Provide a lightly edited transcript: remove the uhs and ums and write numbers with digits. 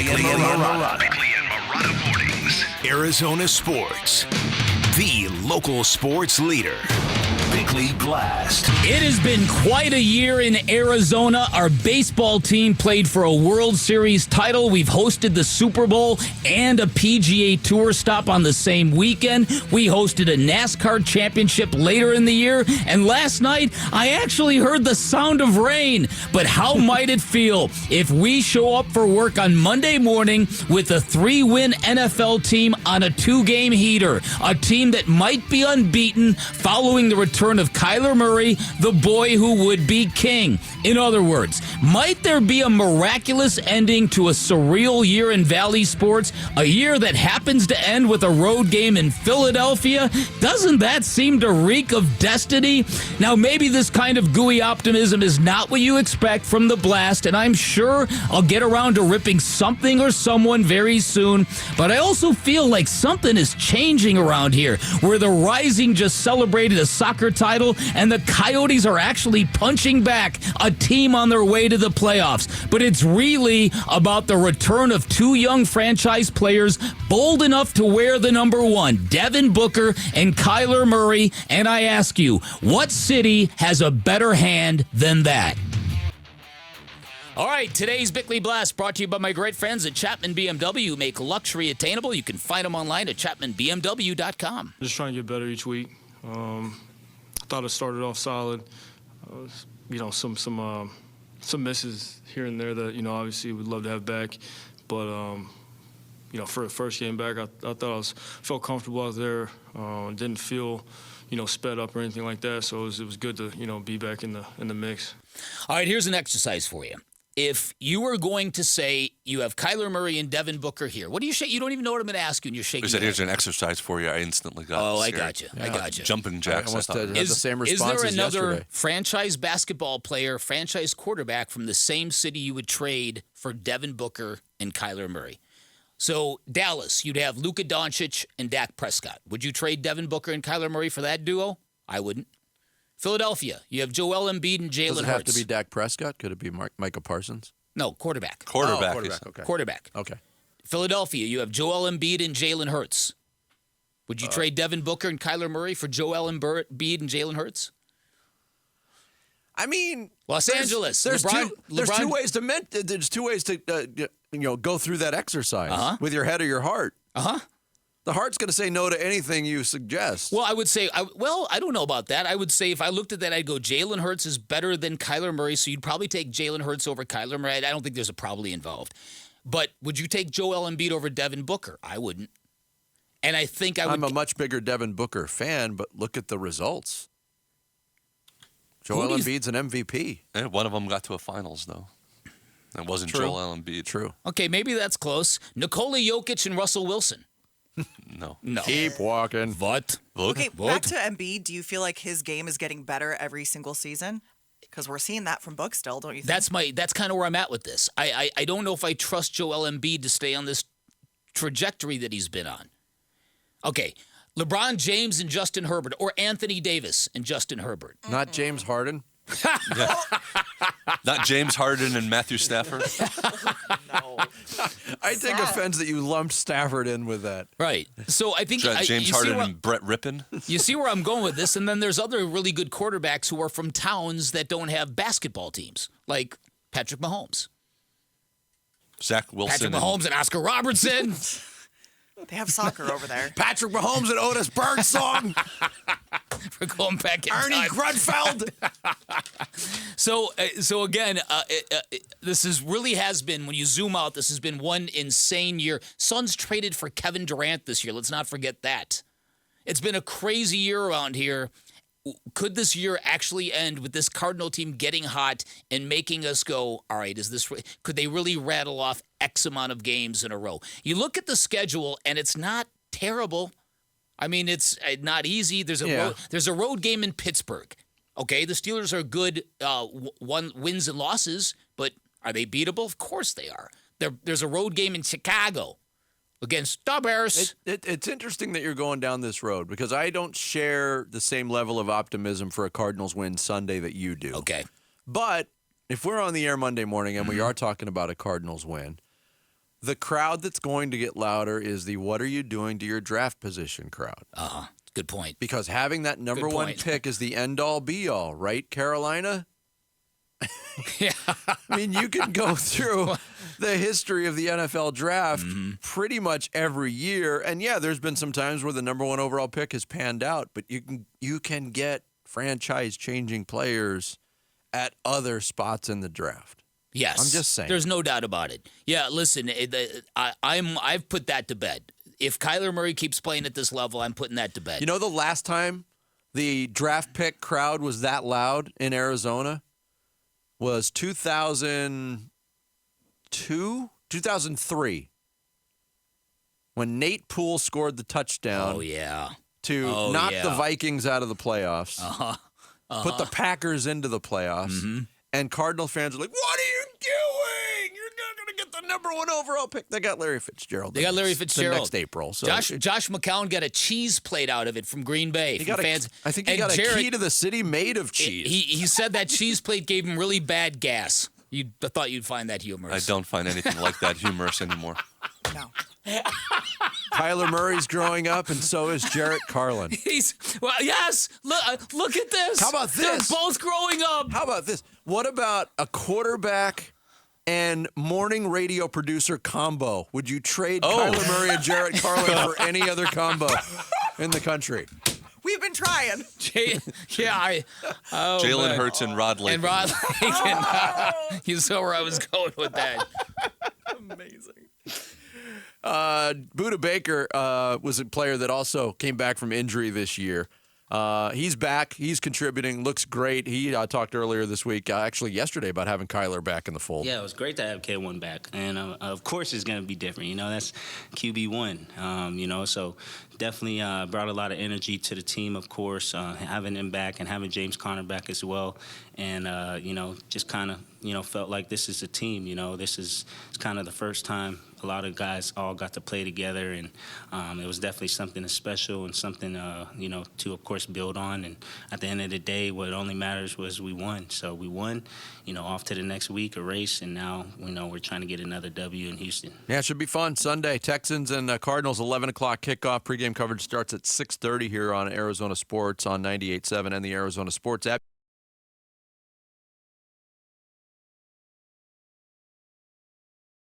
Bickley and Marotta. Bickley and Marotta Mornings. Arizona Sports. The local sports leader. Bickley Blast. It has been quite a year in Arizona. Our baseball team played for a World Series title. We've hosted the Super Bowl and a PGA Tour stop on the same weekend. We hosted a NASCAR championship later in the year. And last night, I actually heard the sound of rain. But how might it feel if we show up for work on Monday morning with a 3-win NFL team on a 2-game heater? A team that might be unbeaten following the return of Kyler Murray, the boy who would be king. In other words, might there be a miraculous ending to a surreal year in Valley sports? A year that happens to end with a road game in Philadelphia? Doesn't that seem to reek of destiny? Now, maybe this kind of gooey optimism is not what you expect from the Blast, and I'm sure I'll get around to ripping something or someone very soon, but I also feel like something is changing around here, where the Rising just celebrated a soccer title and the Coyotes are actually punching back, a team on their way to the playoffs. But it's really about the return of 2 young franchise players bold enough to wear the number 1, Devin Booker and Kyler Murray. And I ask you, what city has a better hand than that? All right, today's Bickley Blast brought to you by my great friends at Chapman BMW, who make luxury attainable. You can find them online at chapmanbmw.com. Just trying to get better each week. I thought it started off solid. Some misses here and there that, obviously we'd love to have back. But, for the first game back, I thought felt comfortable out there. Didn't feel, sped up or anything like that. So it was good to, be back in the mix. All right, here's an exercise for you. If you were going to say you have Kyler Murray and Devin Booker here, what do you shake? You don't even know what I'm going to ask you, and you're shaking. Here's an exercise for you. I instantly got. Oh, I got you. I got you. Jumping jacks. I had the same response is there as another yesterday. franchise basketball player, franchise quarterback from the same city you would trade for Devin Booker and Kyler Murray? So Dallas, you'd have Luka Doncic and Dak Prescott. Would you trade Devin Booker and Kyler Murray for that duo? I wouldn't. Philadelphia, you have Joel Embiid and Jalen Hurts. Does it have to be Dak Prescott? Could it be Micah Parsons? No, quarterback. Quarterback. Okay. Quarterback. Okay. Philadelphia, you have Joel Embiid and Jalen Hurts. Would you trade Devin Booker and Kyler Murray for Joel Embiid and Jalen Hurts? I mean, Los Angeles. There's LeBron, two ways to go through that exercise with your head or your heart. The heart's going to say no to anything you suggest. Well, I would say, I don't know about that. I would say if I looked at that, I'd go Jalen Hurts is better than Kyler Murray, so you'd probably take Jalen Hurts over Kyler Murray. I don't think there's a probably involved. But would you take Joel Embiid over Devin Booker? I wouldn't. And I think I'm a much bigger Devin Booker fan, but look at the results. Joel Embiid's an MVP. Yeah, one of them got to a finals, though. It wasn't True. Joel Embiid. True. Okay, maybe that's close. Nikola Jokic and Russell Wilson. No. Keep walking. What? Okay, back to Embiid. Do you feel like his game is getting better every single season? Because we're seeing that from Book still, don't you think? That's kind of where I'm at with this. I don't know if I trust Joel Embiid to stay on this trajectory that he's been on. Okay, LeBron James and Justin Herbert, or Anthony Davis and Justin Herbert. Not James Harden. Not James Harden and Matthew Stafford. No. I take offense that you lumped Stafford in with that. Right. So I think James Harden and Brett Rippon. You see where I'm going with this, and then there's other really good quarterbacks who are from towns that don't have basketball teams, like Patrick Mahomes. Zach Wilson. Patrick Mahomes and Oscar Robertson. They have soccer over there. Patrick Mahomes and Otis Birdsong. We're going back in Ernie time. Grunfeld. So again, this has been, when you zoom out, this has been one insane year. Suns traded for Kevin Durant this year. Let's not forget that. It's been a crazy year around here. Could this year actually end with this Cardinal team getting hot and making us go, all right, could they really rattle off X amount of games in a row? You look at the schedule, and it's not terrible. I mean, it's not easy. There's a road game in Pittsburgh. Okay, the Steelers are good wins and losses, but are they beatable? Of course they are. There's a road game in Chicago against the Bears. It's interesting that you're going down this road because I don't share the same level of optimism for a Cardinals win Sunday that you do. Okay. But if we're on the air Monday morning and we are talking about a Cardinals win, The crowd that's going to get louder is the "What are you doing to your draft position" crowd. Good point. Because having that number one pick is the end-all, be-all, right, Carolina? Yeah. I mean, you can go through the history of the NFL draft pretty much every year. And, yeah, there's been some times where the number one overall pick has panned out. But you can get franchise-changing players at other spots in the draft. Yes. I'm just saying. There's no doubt about it. Yeah, listen, I've put that to bed. If Kyler Murray keeps playing at this level, I'm putting that to bed. You know the last time the draft pick crowd was that loud in Arizona was 2003, when Nate Poole scored the touchdown to knock the Vikings out of the playoffs, put the Packers into the playoffs, and Cardinal fans are like, "What are you doing? You're not going to get the number one overall pick." They got Larry Fitzgerald. They got Larry Fitzgerald. The next April. So Josh McCown got a cheese plate out of it from Green Bay. I think he got a key to the city made of cheese. He said that cheese plate gave him really bad gas. I thought you'd find that humorous. I don't find anything like that humorous anymore. No. Kyler Murray's growing up, and so is Jarrett Carlin. Yes. Look at this. How about this? They're both growing up. How about this? What about a quarterback and morning radio producer combo? Would you trade Kyler Murray and Jarrett Carlin for any other combo in the country? We've been trying. Jalen Hurts and Rod Layton. And Rod Layton. You saw where I was going with that. Amazing. Budda Baker was a player that also came back from injury this year. He's back. He's contributing. Looks great. He talked earlier this week, actually yesterday, about having Kyler back in the fold. Yeah, it was great to have K1 back. And, of course, it's going to be different. That's QB1, so definitely brought a lot of energy to the team, of course, having him back and having James Conner back as well. And, just kind of, felt like this is a team. It's kind of the first time a lot of guys all got to play together, and it was definitely something special and something, to, of course, build on. And at the end of the day, what only matters was we won. So we won, off to the next week, a race, and now, we're trying to get another W in Houston. Yeah, it should be fun. Sunday, Texans and Cardinals, 11 o'clock kickoff. Pregame coverage starts at 6:30 here on Arizona Sports on 98.7 and the Arizona Sports app.